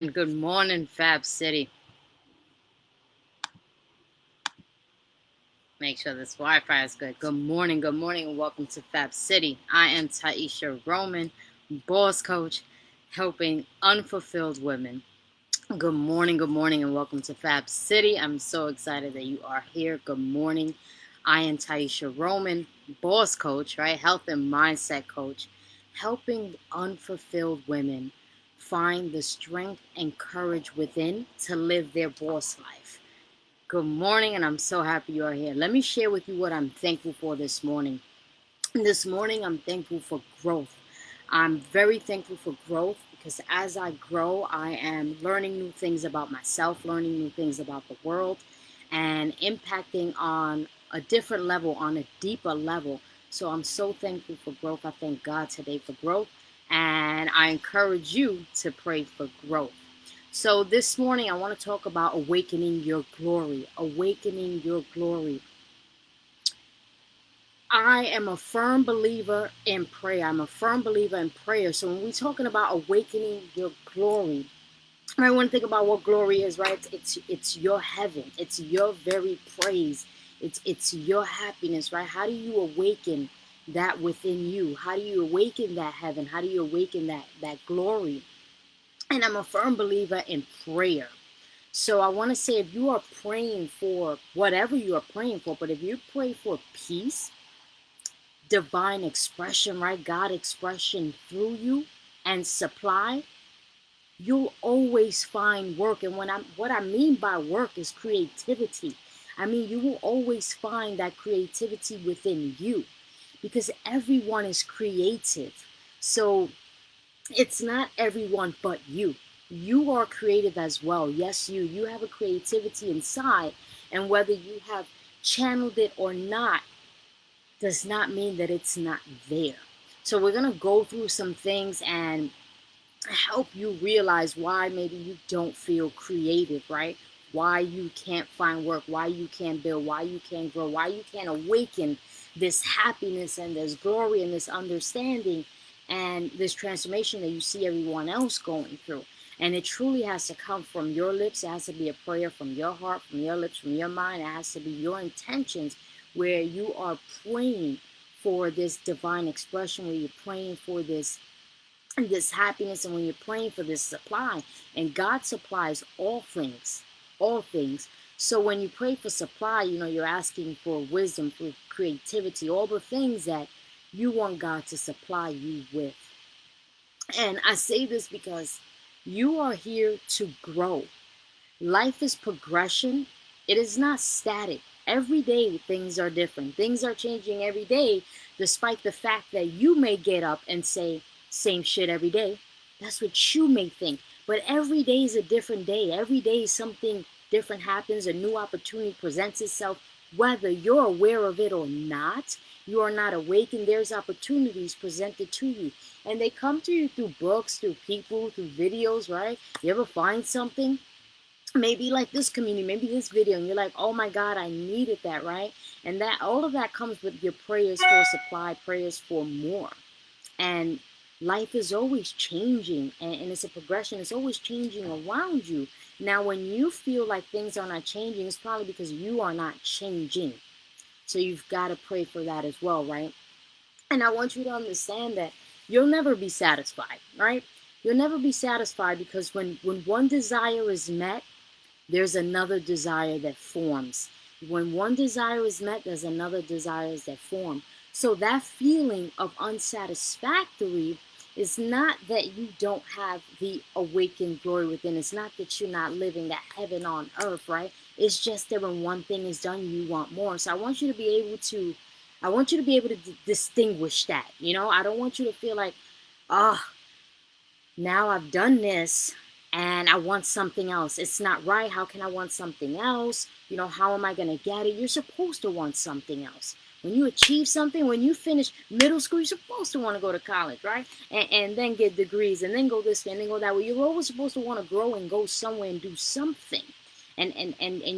Good morning, Fab City. Make sure this Wi-Fi is good. Good morning, and welcome to Fab City. I am Tyesha Roman, boss coach, helping unfulfilled women. Good morning, and welcome to Fab City. I'm so excited that you are here. Good morning. I am Tyesha Roman, boss coach, right? Health and mindset coach, helping unfulfilled women find the strength and courage within to live their boss life. Good morning, and I'm so happy you are here. Let me share with you what I'm thankful for this morning. This morning, I'm thankful for growth. I'm very thankful for growth because as I grow, I am learning new things about myself, learning new things about the world, and impacting on a different level, on a deeper level. So I'm so thankful for growth. I thank God today for growth, and I encourage you to pray for growth. So this morning, I want to talk about awakening your glory. Awakening your glory. I am a firm believer in prayer. I'm a firm believer in prayer. So when we're talking about awakening your glory, I want to think about what glory is, right? It's your heaven. It's your very praise. It's your happiness, right? How do you awaken that within you? How do you awaken that heaven? How do you awaken that glory? And I'm a firm believer in prayer. So I want to say, if you are praying for whatever you are praying for, but if you pray for peace, divine expression, right? God expression through you and supply, you'll always find work. And what I mean by work is creativity. I mean, you will always find that creativity within you because everyone is creative. So it's not everyone but you. You are creative as well. Yes, you have a creativity inside, and whether you have channeled it or not does not mean that it's not there. So we're going to go through some things and help you realize why maybe you don't feel creative, right? Why you can't find work, why you can't build, why you can't grow, why you can't awaken this happiness and this glory and this understanding and this transformation that you see everyone else going through. And it truly has to come from your lips. It has to be a prayer from your heart, from your lips, from your mind. It has to be your intentions where you are praying for this divine expression, where you're praying for this happiness, and when you're praying for this supply. And God supplies all things, all things. So when you pray for supply, you're asking for wisdom, for creativity, all the things that you want God to supply you with. And I say this because you are here to grow. Life is progression. It is not static. Every day things are different. Things are changing every day, despite the fact that you may get up and say, same shit every day. That's what you may think. But every day is a different day. Every day something different happens. A new opportunity presents itself. Whether you're aware of it or not, you are not awakened. There's opportunities presented to you. And they come to you through books, through people, through videos, right? You ever find something? Maybe like this community, maybe this video, and you're like, oh my God, I needed that, right? And that all of that comes with your prayers for supply, prayers for more. And life is always changing, and it's a progression. It's always changing around you. Now, when you feel like things are not changing, it's probably because you are not changing. So you've got to pray for that as well, right? And I want you to understand that you'll never be satisfied, right? You'll never be satisfied because when one desire is met, there's another desire that forms. When one desire is met, there's another desire that form. So that feeling of unsatisfactory is not that you don't have the awakened glory within. It's not that you're not living that heaven on earth, right? It's just that when one thing is done, you want more. So I want you to be able to distinguish that. I don't want you to feel like, oh, now I've done this and I want something else. It's not right. How can I want something else? How am I going to get it? You're supposed to want something else. When you achieve something, when you finish middle school, you're supposed to want to go to college, right? And then get degrees and then go this way and then go that way. You're always supposed to want to grow and go somewhere and do something. And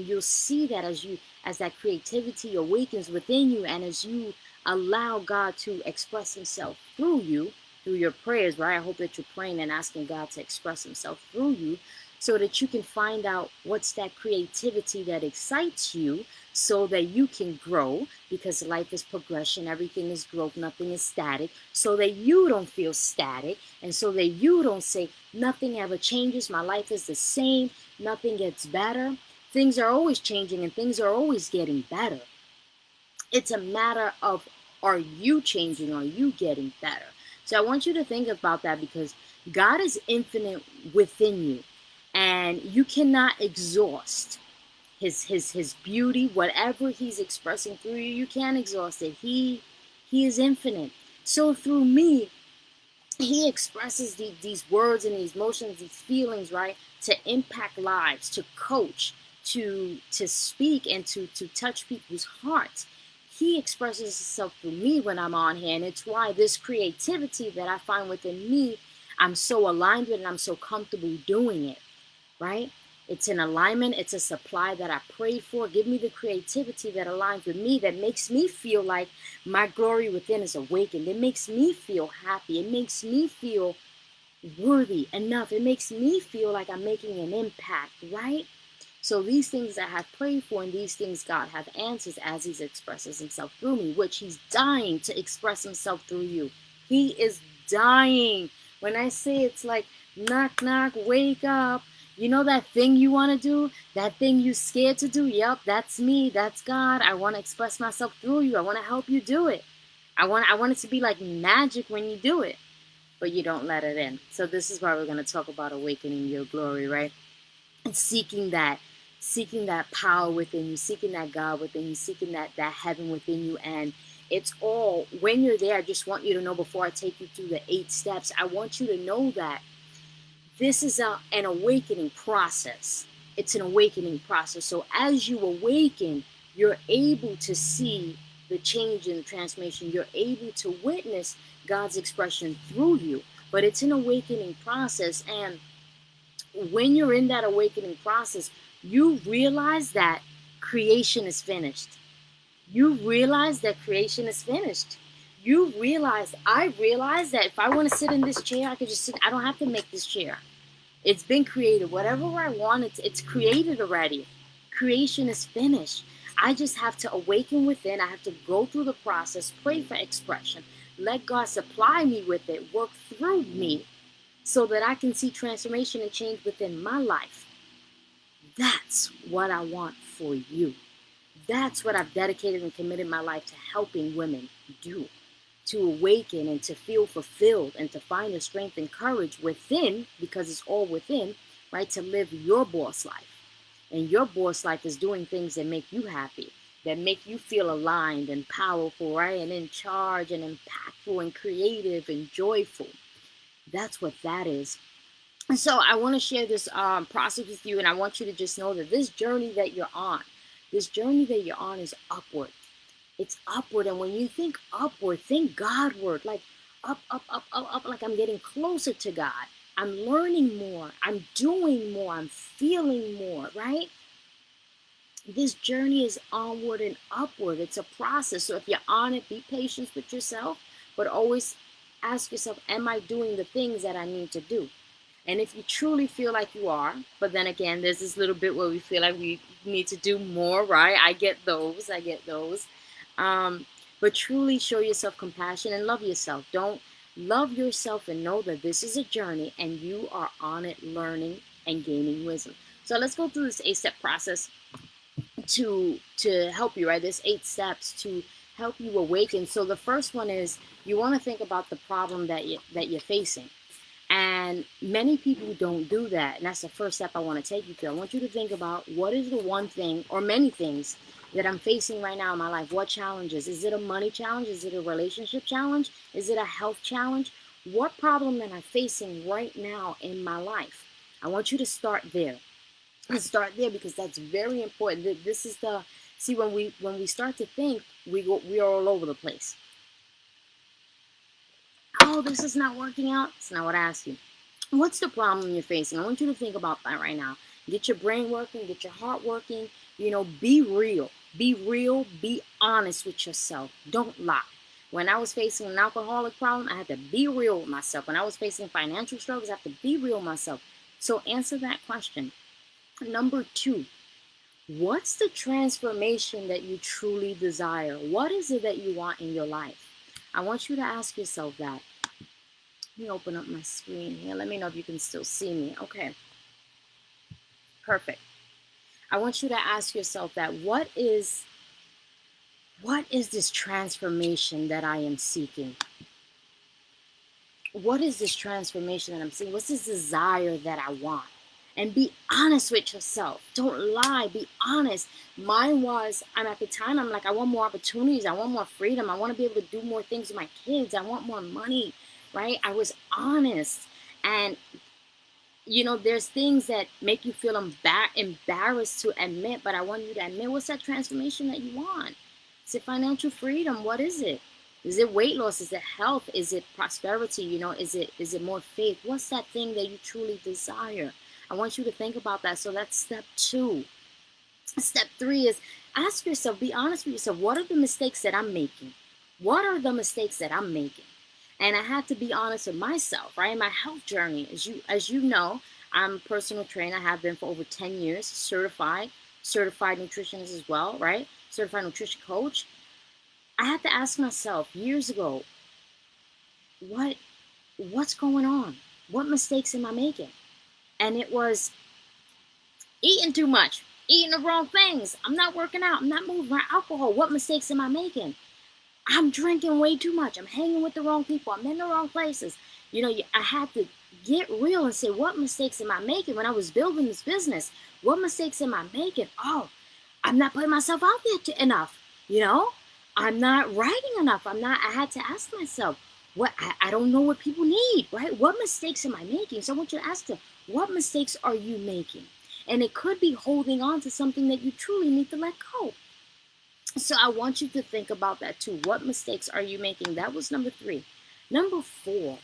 you'll see that as that creativity awakens within you, and as you allow God to express himself through you, through your prayers, right? I hope that you're praying and asking God to express himself through you so that you can find out what's that creativity that excites you so that you can grow, because life is progression, everything is growth, nothing is static, so that you don't feel static, and so that you don't say nothing ever changes, my life is the same, nothing gets better. Things are always changing and things are always getting better. It's a matter of, are you changing? Are you getting better? So I want you to think about that, because God is infinite within you, and you cannot exhaust his beauty, whatever he's expressing through you. You can't exhaust it. He is infinite. So through me, he expresses these words and these emotions, these feelings, right, to impact lives, to coach, to speak, and to touch people's hearts. He expresses himself through me when I'm on here, and it's why this creativity that I find within me, I'm so aligned with, and I'm so comfortable doing it, right? It's an alignment. It's a supply that I prayed for. Give me the creativity that aligns with me, that makes me feel like my glory within is awakened. It makes me feel happy. It makes me feel worthy enough. It makes me feel like I'm making an impact, right? So these things I have prayed for, and these things God have answers as he expresses himself through me, which he's dying to express himself through you. He is dying. When I say it's like, knock, knock, wake up. You know that thing you want to do? That thing you scared to do? Yep, that's me. That's God. I want to express myself through you. I want to help you do it. I want it to be like magic when you do it, but you don't let it in. So this is why we're going to talk about awakening your glory, right? And seeking that power within you, seeking that God within you, seeking that heaven within you. And it's all, when you're there, I just want you to know, before I take you through the 8 steps, I want you to know that this is an awakening process. It's an awakening process. So as you awaken, you're able to see the change and the transformation. You're able to witness God's expression through you. But it's an awakening process. And when you're in that awakening process, you realize that creation is finished. You realize that creation is finished. I realize that if I want to sit in this chair, I could just sit. I don't have to make this chair. It's been created. Whatever I want, it's created already. Creation is finished. I just have to awaken within. I have to go through the process, pray for expression, let God supply me with it, work through me, so that I can see transformation and change within my life. That's what I want for you. That's what I've dedicated and committed my life to helping women do. To awaken and to feel fulfilled and to find the strength and courage within, because it's all within, right? To live your boss life. And your boss life is doing things that make you happy, that make you feel aligned and powerful, right? And in charge and impactful and creative and joyful. That's what that is. And so I want to share this process with you, and I want you to just know that this journey that you're on, is upward. It's upward. And when you think upward, think Godward, like up, up, up, up, up, like I'm getting closer to God. I'm learning more. I'm doing more. I'm feeling more, right? This journey is onward and upward. It's a process. So if you're on it, be patient with yourself, but always ask yourself, am I doing the things that I need to do? And if you truly feel like you are, but then again, there's this little bit where we feel like we need to do more, right? I get those. But truly show yourself compassion and love yourself. Don't love yourself and know that this is a journey and you are on it, learning and gaining wisdom. So let's go through this 8-step process to help you, right? There's 8 steps to help you awaken. So the first one is, you want to think about the problem that you're facing. And many people don't do that. And that's the first step I want to take you to. I want you to think about, what is the one thing or many things that I'm facing right now in my life? What challenges? Is it a money challenge? Is it a relationship challenge? Is it a health challenge? What problem am I facing right now in my life? I want you to start there. Start there, because that's very important. This is the, see, when we start to think, we are all over the place. Oh, this is not working out. It's not what I asked you. What's the problem you're facing? I want you to think about that right now. Get your brain working, get your heart working. Be real. Be real, be honest with yourself. Don't lie. When I was facing an alcoholic problem, I had to be real with myself. When I was facing financial struggles, I have to be real with myself. So answer that question. Number two, what's the transformation that you truly desire? What is it that you want in your life? I want you to ask yourself that. Let me open up my screen here. Let me know if you can still see me. Okay, perfect. I want you to ask yourself that. What is this transformation that I am seeking? What is this transformation that I'm seeking? What's this desire that I want? And be honest with yourself. Don't lie. Be honest. Mine was, at the time, I'm like, I want more opportunities. I want more freedom. I want to be able to do more things with my kids. I want more money, right? I was honest. And, there's things that make you feel embarrassed to admit, but I want you to admit, what's that transformation that you want? Is it financial freedom? What is it? Is it weight loss? Is it health? Is it prosperity? Is it more faith? What's that thing that you truly desire? I want you to think about that. So that's step two. Step three is ask yourself, be honest with yourself. What are the mistakes that I'm making? What are the mistakes that I'm making? And I had to be honest with myself, right? My health journey, as you know, I'm a personal trainer. I have been for over 10 years, certified nutritionist as well, right? Certified nutrition coach. I had to ask myself years ago, what's going on? What mistakes am I making? And it was eating too much, eating the wrong things. I'm not working out. I'm not moving my alcohol. What mistakes am I making? I'm drinking way too much. I'm hanging with the wrong people. I'm in the wrong places. I had to get real and say, what mistakes am I making when I was building this business? What mistakes am I making? Oh, I'm not putting myself out there enough. I'm not writing enough. I had to ask myself, I don't know what people need, right? What mistakes am I making? So I want you to ask them, what mistakes are you making? And it could be holding on to something that you truly need to let go. So I want you to think about that too. What mistakes are you making? That was number three. Number four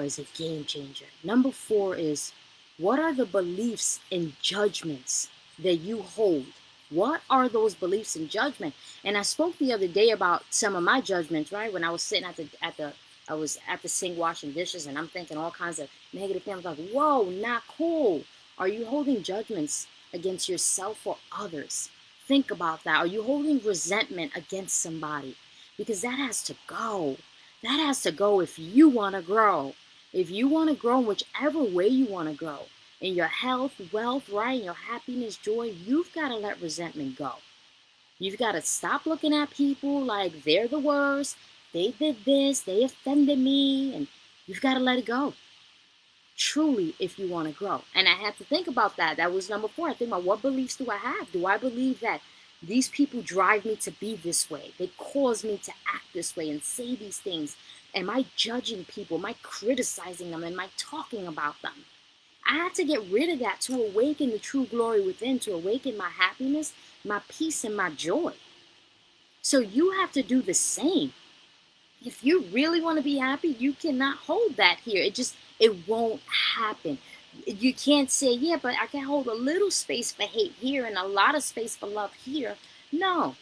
is a game changer. Number four is, what are the beliefs and judgments that you hold? What are those beliefs and judgment? And I spoke the other day about some of my judgments, right? When I was sitting I was at the sink washing dishes, and I'm thinking all kinds of negative things. I was like, whoa, not cool. Are you holding judgments against yourself or others? Think about that. Are you holding resentment against somebody? Because that has to go. That has to go if you want to grow. If you want to grow in whichever way you want to grow, in your health, wealth, right, in your happiness, joy, you've got to let resentment go. You've got to stop looking at people like they're the worst. They did this, they offended me, and you've got to let it go. Truly, if you want to grow. And I had to think about that. That was number four. I think about, what beliefs do I have? Do I believe that these people drive me to be this way? They cause me to act this way and say these things. Am I judging people? Am I criticizing them? Am I talking about them? I had to get rid of that to awaken the true glory within, to awaken my happiness, my peace, and my joy. So you have to do the same. If you really want to be happy, you cannot hold that here. It won't happen. You can't say, yeah, but I can hold a little space for hate here and a lot of space for love here. No,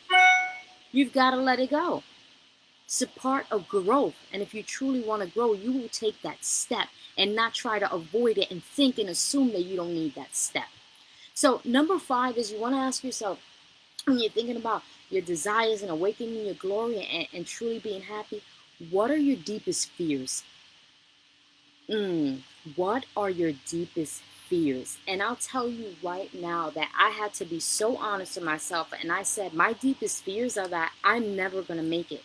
you've got to let it go. It's a part of growth. And if you truly want to grow, you will take that step and not try to avoid it and think and assume that you don't need that step. So number five is, you want to ask yourself, when you're thinking about your desires and awakening your glory and truly being happy, what are your deepest fears? What are your deepest fears? And I'll tell you right now that I had to be so honest with myself. And I said, my deepest fears are that I'm never going to make it.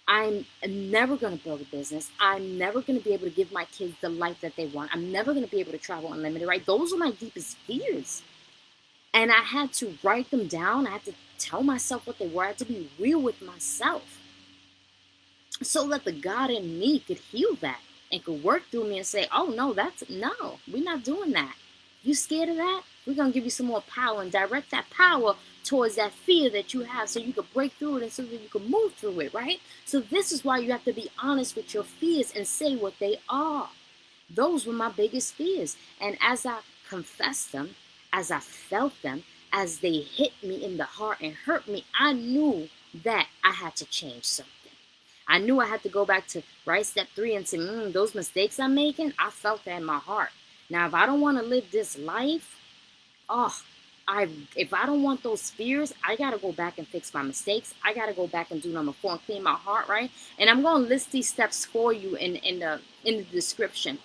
I'm never going to build a business. I'm never going to be able to give my kids the life that they want. I'm never going to be able to travel unlimited, right? Those are my deepest fears. And I had to write them down. I had to tell myself what they were. I had to be real with myself so that the God in me could heal that and could work through me and say, oh, no, we're not doing that. You scared of that? We're going to give you some more power and direct that power towards that fear that you have so you can break through it and so that you can move through it, right? So this is why you have to be honest with your fears and say what they are. Those were my biggest fears. And as I confessed them, as I felt them, as they hit me in the heart and hurt me, I knew that I had to change something. I knew I had to go back to right step 3 and say, those mistakes I'm making, I felt that in my heart. Now, if I don't want to live this life, oh, if I don't want those fears, I gotta go back and fix my mistakes. I gotta go back and do number 4 and clean my heart, right? And I'm gonna list these steps for you in the description.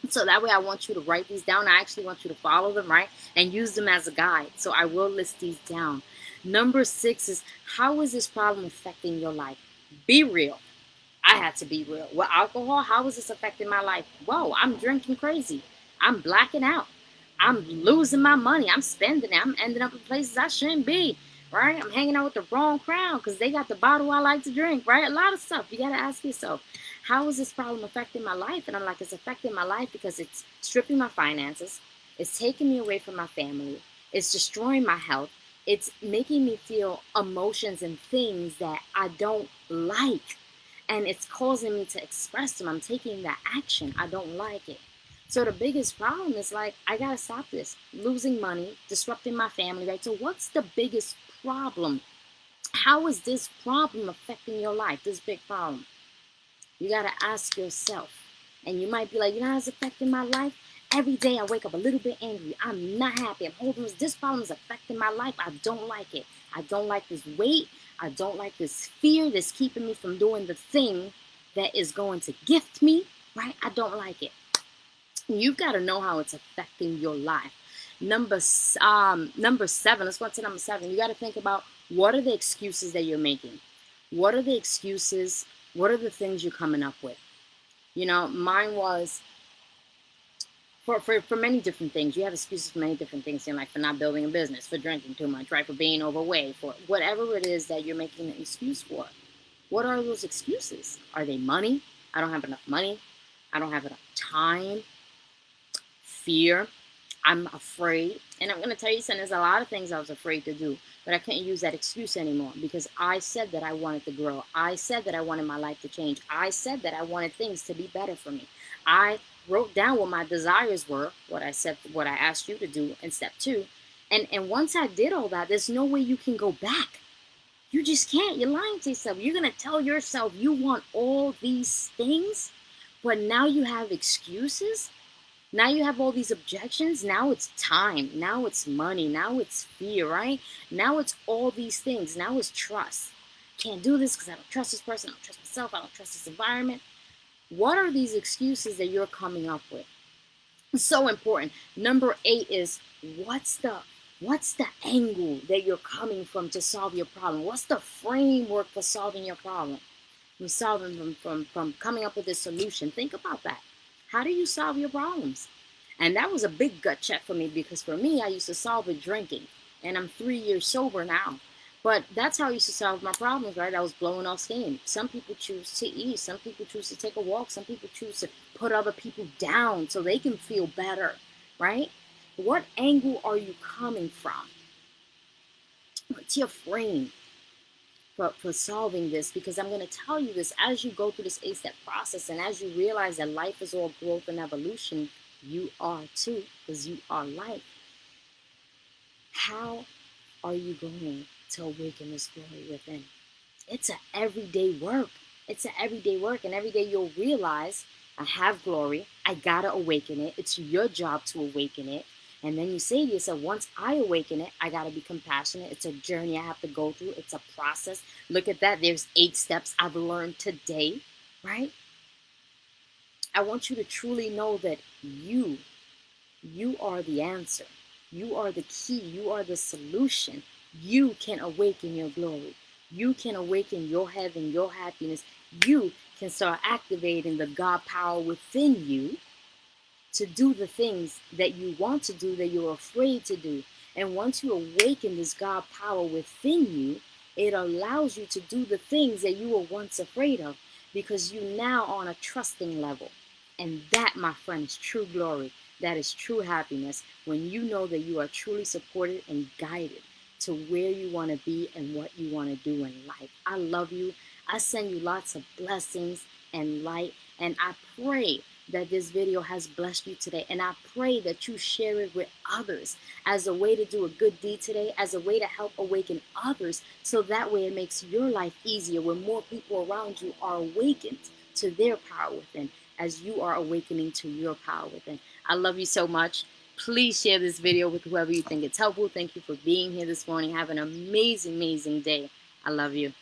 So that way I want you to write these down. I actually want you to follow them, right? And use them as a guide. So I will list these down. Number 6 is, how is this problem affecting your life? Be real. I had to be real. With alcohol, how is this affecting my life? Whoa, I'm drinking crazy. I'm blacking out. I'm losing my money. I'm spending it. I'm ending up in places I shouldn't be, right? I'm hanging out with the wrong crowd because they got the bottle I like to drink, right? A lot of stuff. You got to ask yourself, how is this problem affecting my life? And I'm like, it's affecting my life because it's stripping my finances. It's taking me away from my family. It's destroying my health. It's making me feel emotions and things that I don't like. And it's causing me to express them. I'm taking that action. I don't like it. So the biggest problem is like, I gotta stop this. Losing money, disrupting my family, right? So what's the biggest problem? How is this problem affecting your life? This big problem. You gotta ask yourself. And you might be like, how it's affecting my life? Every day I wake up a little bit angry. I'm not happy. I'm holding this problem is affecting my life. I don't like it. I don't like this weight. I don't like this fear that's keeping me from doing the thing that is going to gift me, right? I don't like it. You've got to know how it's affecting your life. Number 7, let's go to number 7. You got to think about, what are the excuses that you're making? What are the excuses? What are the things you're coming up with? Mine was, for many different things. You have excuses for many different things in life, for not building a business, for drinking too much, right? For being overweight, for whatever it is that you're making an excuse for. What are those excuses? Are they money? I don't have enough money. I don't have enough time. Fear. I'm afraid. And I'm going to tell you something, there's a lot of things I was afraid to do, but I can't use that excuse anymore because I said that I wanted to grow. I said that I wanted my life to change. I said that I wanted things to be better for me. I wrote down what my desires were, what I asked you to do in step 2. And once I did all that, there's no way you can go back. You just can't. You're lying to yourself. You're going to tell yourself you want all these things, but now you have excuses. Now you have all these objections. Now it's time. Now it's money. Now it's fear, right? Now it's all these things. Now it's trust. Can't do this because I don't trust this person. I don't trust myself. I don't trust this environment. What are these excuses that you're coming up with? It's so important. Number 8 is, what's the angle that you're coming from to solve your problem? What's the framework for solving your problem? From coming up with a solution. Think about that. How do you solve your problems? And that was a big gut check for me because for me, I used to solve it drinking. And I'm 3 years sober now. But that's how I used to solve my problems, right? I was blowing off steam. Some people choose to eat. Some people choose to take a walk. Some people choose to put other people down so they can feel better, right? What angle are you coming from? What's your frame for solving this? Because I'm going to tell you this, as you go through this 8-step process and as you realize that life is all growth and evolution, you are too, because you are life. How are you going to awaken this glory within? It's an everyday work. It's an everyday work. And every day you'll realize, I have glory. I got to awaken it. It's your job to awaken it. And then you say to yourself, once I awaken it, I got to be compassionate. It's a journey I have to go through. It's a process. Look at that. There's 8 steps I've learned today, right? I want you to truly know that you are the answer. You are the key. You are the solution. You can awaken your glory. You can awaken your heaven, your happiness. You can start activating the God power within you to do the things that you want to do, that you're afraid to do. And once you awaken this God power within you, it allows you to do the things that you were once afraid of, because you now are on a trusting level. And that, my friend, is true glory. That is true happiness, when you know that you are truly supported and guided to where you want to be and what you want to do in life. I love you. I send you lots of blessings and light. And I pray that this video has blessed you today. And I pray that you share it with others as a way to do a good deed today, as a way to help awaken others, so that way it makes your life easier when more people around you are awakened to their power within, as you are awakening to your power within. I love you so much. Please share this video with whoever you think it's helpful. Thank you for being here this morning. Have an amazing, amazing day. I love you.